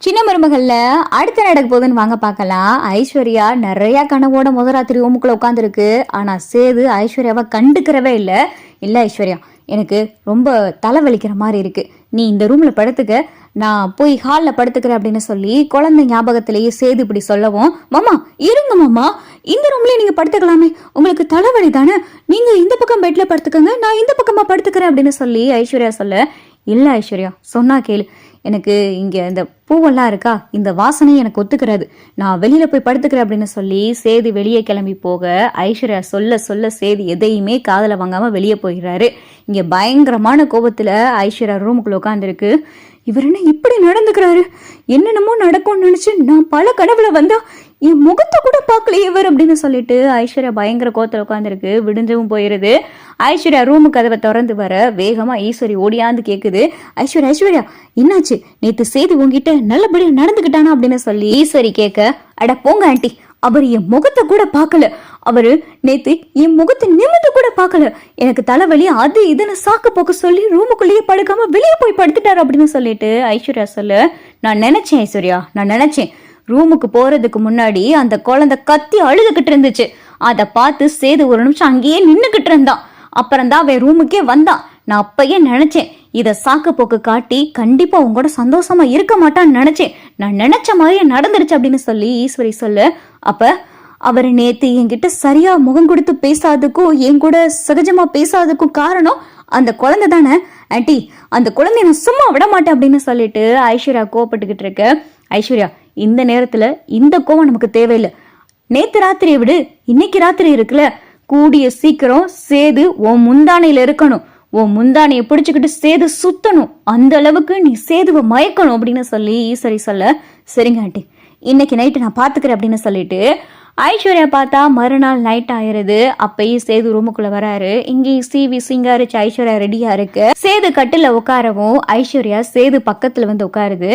சின்ன மருமகள்ல அடுத்த நடக்க போகுதுன்னு வாங்க பார்க்கலாம். ஐஸ்வர்யா நிறைய கனவோட முதராத்திரி ரூமுக்குள்ள உட்காந்துருக்கு. ஆனா சேது ஐஸ்வர்யாவை கண்டுக்கிறவே இல்லை. இல்லை ஐஸ்வர்யா, எனக்கு ரொம்ப தலைவலிக்கிற மாதிரி இருக்கு, நீ இந்த ரூம்ல படுத்துக்க, நான் போய் ஹாலில் படுத்துக்கிறேன் அப்படின்னு சொல்லி குழந்தை ஞாபகத்திலேயே சேது இப்படி சொல்லவும், மாமா இருங்க மாமா, இந்த ரூம்லயே நீங்க படுத்துக்கலாமே, உங்களுக்கு தலைவலி தானே, நீங்க இந்த பக்கம் பெட்ல படுத்துக்கங்க, நான் இந்த பக்கமா படுத்துக்கிறேன் அப்படின்னு சொல்லி ஐஸ்வர்யா சொல்ல, இல்லை ஐஸ்வர்யா சொன்னா கேளு, எனக்கு இங்கே இந்த பூவெல்லாம் இருக்கா, இந்த வாசனை எனக்கு ஒத்துக்கிறது, நான் வெளியில போய் படுத்துக்கிறேன் அப்படின்னு சொல்லி சேது வெளியே கிளம்பி போக ஐஸ்வர்யா சொல்ல சொல்ல சேது எதையுமே காதல வாங்காம வெளியே போகிறாரு. இங்க பயங்கரமான கோபத்துல ஐஸ்வர்யா ரூமுக்குள்ள உட்காந்துருக்கு. இவர் என்ன இப்படி நடந்துக்கிறாரு, என்னென்னமோ நடக்கும்னு நினைச்சு நான் பல கனவுல வந்தா என் முகத்தை கூட பார்க்கலையே இவர் அப்படின்னு சொல்லிட்டு ஐஸ்வர்யா பயங்கர கோத்துல உட்காந்துருக்கு. விடிஞ்சவும் போயிருது. ஐஸ்வர்யா ரூமு கதவை திறந்து வர வேகமா ஈஸ்வரி ஓடியாந்து கேக்குது, ஐஸ்வர்யா ஐஸ்வர்யா என்னாச்சு, நேத்து சேது உங்ககிட்ட நல்லபடியா நடந்துக்கிட்டானா அப்படின்னு சொல்லி ஈஸ்வரி கேட்க, அட போங்க ஆண்டி, அவர் என் முகத்தை கூட பார்க்கல, அவரு நேத்து என் முகத்தை நிமிந்து கூட பார்க்கல, எனக்கு தலைவலி அது இதுன்னு சாக்கு போக்க சொல்லி ரூமுக்குள்ளேயே படுக்காம வெளியே போய் படுத்துட்டாரு அப்படின்னு சொல்லிட்டு ஐஸ்வர்யா சொல்ல, நான் நினைச்சேன் ஐஸ்வர்யா, நான் நினைச்சேன் ரூமுக்கு போறதுக்கு முன்னாடி அந்த குழந்தை கத்தி அழுதுகிட்டு இருந்துச்சு, அதை பார்த்து சேது ஒரு நிமிஷம் அங்கேயே நின்னுகிட்டு இருந்தான், அப்புறம்தான் அவன் ரூமுக்கே வந்தான், நான் அப்பயே நினைச்சேன் இதை சாக்கு போக்கு காட்டி கண்டிப்பா உங்களோட சந்தோஷமா இருக்க மாட்டான்னு நினைச்சேன், நான் நினைச்ச மாதிரியே நடந்துருச்சு அப்படின்னு சொல்லி ஈஸ்வரி சொல்ல, அப்ப அவர் நேத்து என்கிட்ட சரியா முகம் கொடுத்து பேசாததுக்கும் என் கூட சகஜமா பேசாததுக்கும் காரணம் அந்த குழந்தை தானே ஆண்டி, அந்த குழந்தைய நான் சும்மா விட மாட்டேன் அப்படின்னு சொல்லிட்டு ஐஸ்வர்யா கோவப்பட்டுக்கிட்டு இருக்க. ஐஸ்வர்யா இந்த நேரத்துல இந்த கோவம் நமக்கு தேவையில்லை, நேத்து ராத்திரியை விடு, இன்னைக்கு ராத்திரி இருக்குல்ல, கூடிய சீக்கிரம் சேது உன் முந்தானையில இருக்கணும், உன் முந்தானையை பிடிச்சுக்கிட்டு சேது சுத்தணும், அந்த அளவுக்கு நீ சேதுவை மயக்கணும் அப்படின்னு சொல்லி ஈஸ்வரி சொல்ல, சரிங்க ஆண்டி இன்னைக்கு நைட்டு நான் பாத்துக்கிறேன் அப்படின்னு சொல்லிட்டு ஐஸ்வர்யா பார்த்தா மறுநாள் நைட் ஆயிருது. அப்பயும் சேது ரூமுக்குள்ள வராரு. இங்கேயும் சிவி சிங்காரிச்சு ஐஸ்வர்யா ரெடியா இருக்கு. சேது கட்டில உட்காரவும் ஐஸ்வர்யா சேது பக்கத்துல வந்து உட்காருது.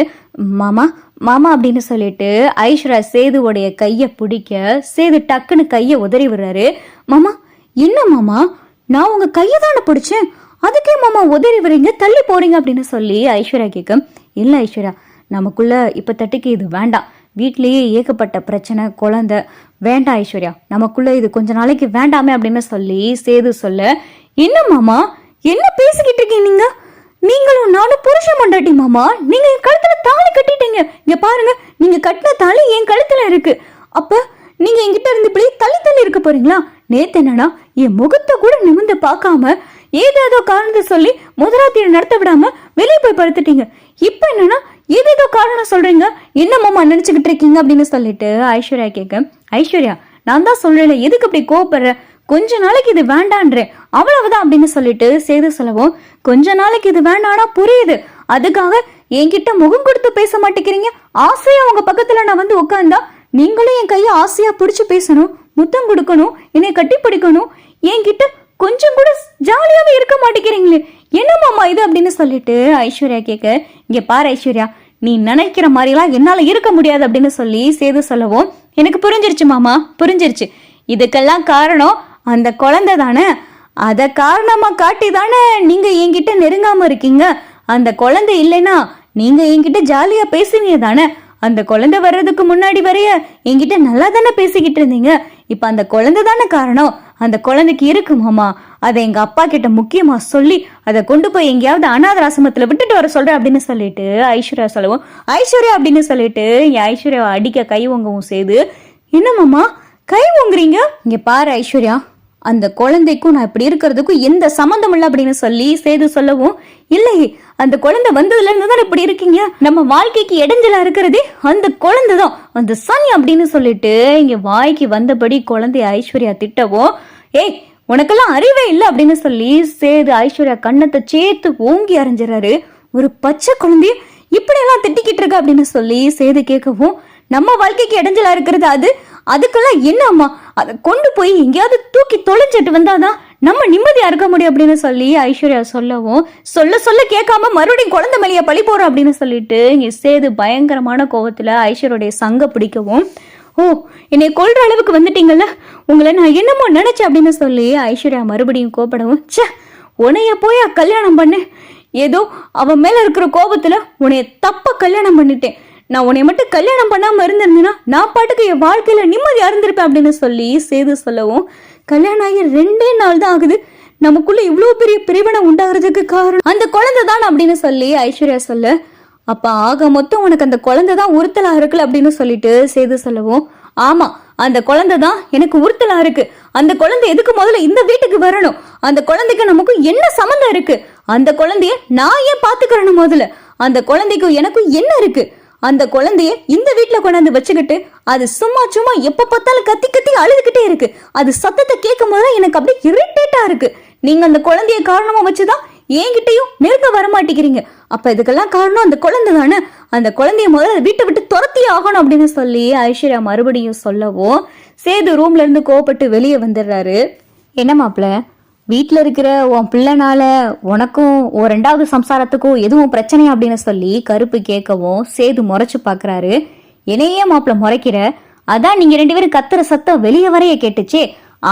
மாமா மாமா அப்படின்னு சொல்லிட்டு ஐஸ்வர்யா சேதுவோடைய கைய பிடிக்க சேது டக்குன்னு கைய உதறி விடுறாரு. மாமா என்ன மாமா, நான் உங்க கையை தானே பிடிச்சேன், அதுக்கே மாமா உதறி விடுறீங்க, தள்ளி போறீங்க அப்படின்னு சொல்லி ஐஸ்வர்யா கேட்க, இல்ல ஐஸ்வர்யா நமக்குள்ள இப்ப தட்டிக்கு இது வேண்டாம், வீட்லயே ஏகப்பட்ட பிரச்சனை, குழந்தை வேண்டாம் ஐஸ்வர்யா, நமக்குள்ள இது கொஞ்ச நாளைக்கு வேண்டாமே அப்படின்னு சொல்லி சேது சொல்ல, என்ன மாமா என்ன பேசிக்கிட்டு இருக்கீங்க நீங்க, நீங்களும் நானும் புருஷன் மண்டாட்டி மாமா, நீங்க என் கழுத்துல தாலி கட்டிட்டீங்க, இங்க பாருங்க நீங்க கட்டின தாலி என் கழுத்துல இருக்கு, அப்ப நீங்க என்கிட்ட இருந்து இப்படி தள்ளி தள்ளி இருக்க போறீங்களா, நேத்து என்னன்னா என் முகத்தை கூட நிமிந்து பார்க்காம ஏதேதோ காரணத்தை சொல்லி முதலாத்தியை நடத்த விடாம வெளியே போய் படுத்துட்டீங்க, இப்ப என்னன்னா ஏதேதோ காரணம் சொல்றீங்க, என்ன மாமா நினைச்சுக்கிட்டு இருக்கீங்க அப்படின்னு சொல்லிட்டு ஐஸ்வர்யா கேட்க, ஐஸ்வர்யா நான் தான் சொல்றேன் எதுக்கு அப்படி கோவப்படுற, கொஞ்ச நாளைக்கு இது வேண்டான்றேன் அவ்வளவுதான் அப்படின்னு சொல்லிட்டு சேது சொல்லவும், கொஞ்ச நாளைக்கு இது வேண்டானா புரியுது, அதுக்காக என்கிட்ட முகம் கொடுத்து பேச மாட்டேங்கிறீங்க, ஆசையா உங்க பக்கத்துல நான் வந்து உட்கார்ந்தா நீங்களும் என் கையை ஆசையா பிடிச்சு பேசணும், முத்தம் கொடுக்கணும், என்னை கட்டி பிடிக்கணும், என்கிட்ட கொஞ்சம் கூட ஜாலியாவே இருக்க மாட்டேங்கிறீங்களே, என்ன மாமா இது அப்படின்னு சொல்லிட்டு ஐஸ்வர்யா கேட்க, இங்க பாரு ஐஸ்வர்யா நீ நினைக்கிற மாதிரிலாம் என்னால இருக்க முடியாது அப்படின்னு சொல்லி சேது சொல்லவும், எனக்கு புரிஞ்சிருச்சு மாமா புரிஞ்சிருச்சு, இதுக்கெல்லாம் காரணம் அந்த குழந்தை தானே, அத காரணமா காட்டி தானே நீங்க என்கிட்ட நெருங்காம இருக்கீங்க, அந்த குழந்தை இல்லைன்னா நீங்க என்கிட்ட ஜாலியா பேசுவீங்க தானே, அந்த குழந்தை வர்றதுக்கு முன்னாடி வரைய என்கிட்ட நல்லா தானே பேசிக்கிட்டு இருந்தீங்க, இப்ப அந்த குழந்தை தானே காரணம், அந்த குழந்தைக்கு இருக்கு மாமா, அதை எங்க அப்பா கிட்ட முக்கியமா சொல்லி அதை கொண்டு போய் எங்கேயாவது அநாத ஆசிரமத்துல விட்டுட்டு வர சொல்றேன் அப்படின்னு சொல்லிட்டு ஐஸ்வர்யா சொல்லவும், ஐஸ்வர்யா அப்படின்னு சொல்லிட்டு ஐஸ்வர்யா அடிக்க கை ஓங்கவும் சேது, என்ன மாமா கை ஓங்குறீங்க, இங்க பாரு ஐஸ்வர்யா அந்த குழந்தைக்கும் நான் இப்படி இருக்கிறதுக்கும் எந்த சம்மந்தம் இல்லை அப்படின்னு சொல்லி சேது சொல்லவும், இல்லையே அந்த குழந்தை வந்ததுல இருந்து தான் இப்படி இருக்கீங்க, நம்ம வாழ்க்கைக்கு இடைஞ்சலா இருக்கிறதே அந்த குழந்தைதான், அந்த சனி அப்படின்னு சொல்லிட்டு இங்க வாய்க்கு வந்தபடி குழந்தைய ஐஸ்வர்யா திட்டவும், ஏய் உனக்கெல்லாம் அறிவே இல்லை அப்படின்னு சொல்லி சேது ஐஸ்வர்யா கண்ணத்தை சேர்த்து ஓங்கி அரைஞ்சிடறாரு. ஒரு பச்சை குழந்தைய இப்படி எல்லாம் திட்டிக்கிட்டு இருக்க அப்படின்னு சொல்லி சேது கேட்கவும், நம்ம வாழ்க்கைக்கு இடைஞ்சலா இருக்கிறது அதுக்கெல்லாம் என்ன அம்மா, அதை கொண்டு போய் எங்கேயாவது தூக்கி தொலைச்சிட்டு வந்தாதான் நம்ம நிம்மதியா இருக்க முடியும் அப்படின்னு சொல்லி ஐஸ்வர்யா சொல்லவும், சொல்ல சொல்ல கேட்காம மறுபடியும் குழந்தை மேலேயே பழி போறோம் அப்படின்னு சொல்லிட்டு இங்க சேது பயங்கரமான கோவத்துல ஐஸ்வர்யோடைய சங்க பிடிக்கவும், ஓ என்னை கொல்ற அளவுக்கு வந்துட்டீங்கல்ல, உங்களை நான் என்னமோ நினைச்சேன் அப்படின்னு சொல்லி ஐஸ்வர்யா மறுபடியும் கோபப்படவும், சே உன்னைய போய் கல்யாணம் பண்ணு, ஏதோ அவன் மேல இருக்கிற கோபத்துல உன்னைய தப்ப கல்யாணம் பண்ணிட்டேன், நான் உன்னை மட்டும் கல்யாணம் பண்ணாம இருந்திருந்தேன்னா நான் பாட்டுக்கு என் வாழ்க்கையில நிம்மதியா இருந்திருப்பேன் அப்படின்னு சொல்லி சேது சொல்லவும், கல்யாணம் ஆகி 2 நாள் தான் ஆகுது, நமக்குள்ள இவ்வளவு பெரிய பிரிவினை உண்டாகிறதுக்கு காரணம் அந்த குழந்தை தான் அப்படின்னு சொல்லி ஐஸ்வர்யா சொல்ல, அப்ப ஆக மொத்தம் உனக்கு அந்த குழந்தை தான் உறுத்தலா இருக்குல்ல அப்படின்னு சொல்லிட்டு சேது சொல்லவும், ஆமா அந்த குழந்தை தான் எனக்கு உறுத்தலா இருக்கு. அந்த குழந்தை எதுக்கு முதல்ல இந்த வீட்டுக்கு வரணும்? அந்த குழந்தைக்கு நமக்கு என்ன சம்மந்தம் இருக்கு? அந்த குழந்தைய நான் ஏன் பாத்துக்கிறேன்? முதல்ல அந்த குழந்தைக்கும் எனக்கும் என்ன இருக்கு? அந்த குழந்தைய இந்த வீட்டுல கொண்டாந்து வச்சுக்கிட்டு அது சும்மா சும்மா எப்ப பார்த்தாலும் கத்தி கத்தி அழுதுகிட்டே இருக்கு. அது சத்தத்தை கேட்கும் போது எனக்கு அப்படியே இரிட்டேட்டா இருக்கு. நீங்க அந்த குழந்தைய காரணமா வச்சுதான் என்கிட்டயும் நெருங்க வரமாட்டேங்கிறீங்க. அப்ப இதுக்கெல்லாம் காரணம் அந்த குழந்தை தானே. அந்த குழந்தைய முதல்ல வீட்டை விட்டு துரத்தியே ஆகணும் அப்படின்னு சொல்லி ஐஸ்வர்யா மறுபடியும் சொல்லவும், சேது ரூம்ல இருந்து கோவப்பட்டு வெளியே வந்துடுறாரு. என்ன மாப்பிள்ள, வீட்டில் இருக்கிற உன் பிள்ளைனால உனக்கும் 2வது சம்சாரத்துக்கும் எதுவும் பிரச்சனையா அப்படின்னு சொல்லி கருப்பு கேட்கவும், சேது முறைச்சு பாக்குறாரு. என்னையே மாப்பிள்ள முறைக்கிற? அதான் நீங்க 2 பேரும் கத்துற சத்தம் வெளியே வரைய கேட்டுச்சே.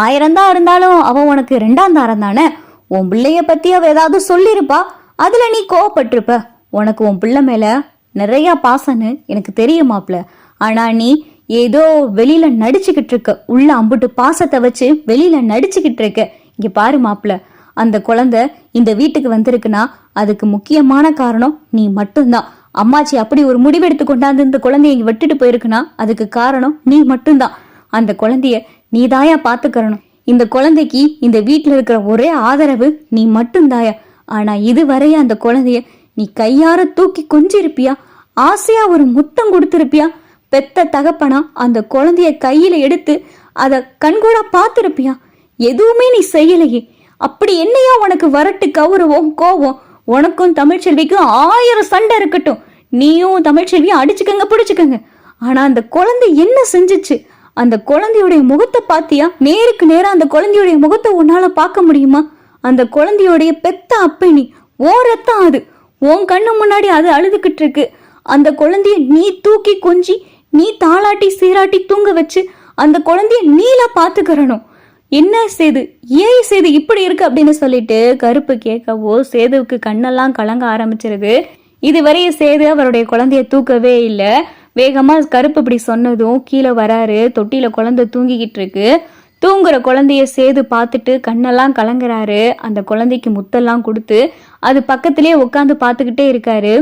1000 தான் இருந்தாலும் அவ உனக்கு 2ஆம் தாரம் தானே. உன் பிள்ளைய பத்தி அவ ஏதாவது சொல்லிருப்பா, அதுல நீ கோவப்பட்டிருப்ப. உனக்கு உன் பிள்ளை மேல நிறைய பாசன்னு எனக்கு தெரியும் மாப்பிள்ள. ஆனா நீ ஏதோ வெளியில நடிச்சுக்கிட்டு இருக்க. உள்ள அம்புட்டு பாசத்தை வச்சு வெளியில நடிச்சுக்கிட்டு இருக்க. இங்க பாரு மாப்பிள்ள, அந்த குழந்தை இந்த வீட்டுக்கு வந்திருக்குன்னா அதுக்கு முக்கியமான காரணம் நீ மட்டும்தான். அம்மாச்சி அப்படி ஒரு முடிவெடுத்து கொண்டாந்து இந்த குழந்தைய இங்க விட்டுட்டு போயிருக்குன்னா அதுக்கு காரணம் நீ மட்டும்தான். அந்த குழந்தைய நீதாயா பாத்துக்கறணும். இந்த குழந்தைக்கு இந்த வீட்டுல இருக்கிற ஒரே ஆதரவு நீ மட்டும்தாயா. ஆனா இதுவரைய அந்த குழந்தைய நீ கையார தூக்கி கொஞ்சிருப்பியா? ஆசையா ஒரு முத்தம் கொடுத்திருப்பியா? பெத்த தகப்பனா அந்த குழந்தைய கையில எடுத்து அத கண்கூடா பாத்திருப்பியா? எதுவுமே நீ செய்யலையே. அப்படி என்னையா உனக்கு வரட்டு கௌரவம் கோவம்? உனக்கும் தமிழ்ச்செல்விக்கும் 1000 சண்டை இருக்கட்டும், நீயும் தமிழ்ச்செல்வியும் அடிச்சுக்கங்க பிடிச்சுக்கங்க. ஆனா அந்த குழந்தை என்ன செஞ்சுச்சு? அந்த குழந்தையுடைய முகத்தை பாத்தியா? நேருக்கு நேரம் அந்த குழந்தையுடைய முகத்தை உன்னால பார்க்க முடியுமா? அந்த குழந்தையுடைய பெத்த அப்ப நீ, ஓ ரத்தம் அது, உன் கண்ணு முன்னாடி அது அழுதுகிட்டு இருக்கு. அந்த குழந்தைய நீ தூக்கி கொஞ்சி நீ தாளாட்டி சீராட்டி தூங்க வச்சு அந்த குழந்தைய நீலா பாத்துக்கிறணும். என்ன சேது, ஏன் சேது இப்படி இருக்கு அப்படின்னு சொல்லிட்டு கருப்பு கேட்கவோ சேதுவுக்கு கண்ணெல்லாம் கலங்க ஆரம்பிச்சிருது. இதுவரைய சேது அவருடைய குழந்தைய தூக்கவே இல்லை. வேகமா கருப்பு இப்படி சொன்னதும் கீழே வராரு. தொட்டியில குழந்தை தூங்கிக்கிட்டு இருக்கு. தூங்குற குழந்தைய சேது பார்த்துட்டு கண்ணெல்லாம் கலங்குறாரு. அந்த குழந்தைக்கு முத்தெல்லாம் கொடுத்து அது பக்கத்திலேயே உட்காந்து பார்த்துக்கிட்டே இருக்காரு.